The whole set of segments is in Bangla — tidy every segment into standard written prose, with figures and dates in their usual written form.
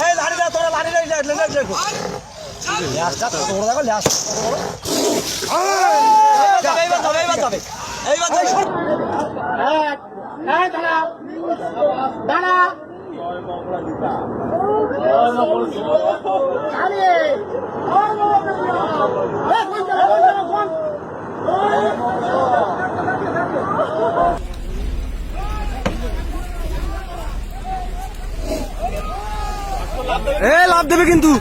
এই লাড়ি দাও তোরা লাড়ি দাও দেখো ল্যাসটা কত বড় দেখো ল্যাস এইবার তবে দাঁড়া দাঁড়া লাভ দেবে কিন্তু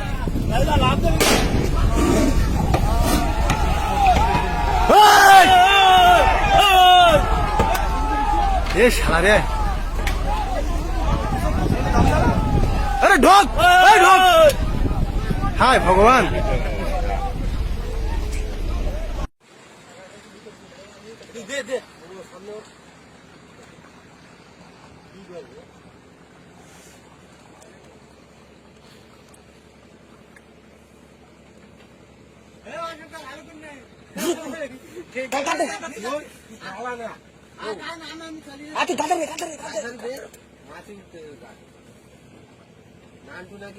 শালা রে আরে ঢোক ঢোক হায় ভগবান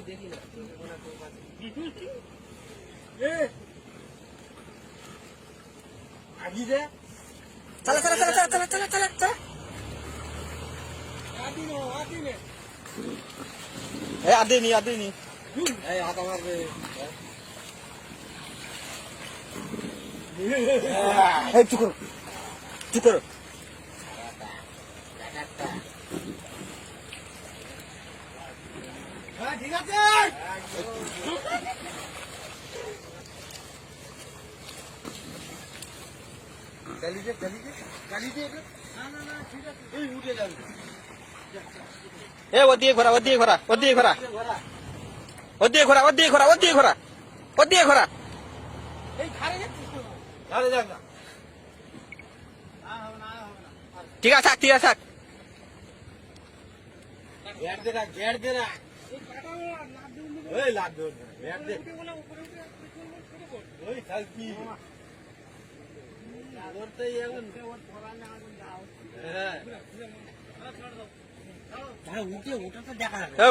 দেখি না चला चला चला चला चला चला चला चला आधे नहीं हाथ हमारे चुप करो ठीक है ওদিকে ঘোরা ঠিক আছে থাক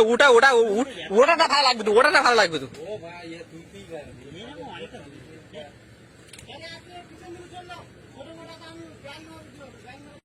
ওটা ভালো লাগবে তো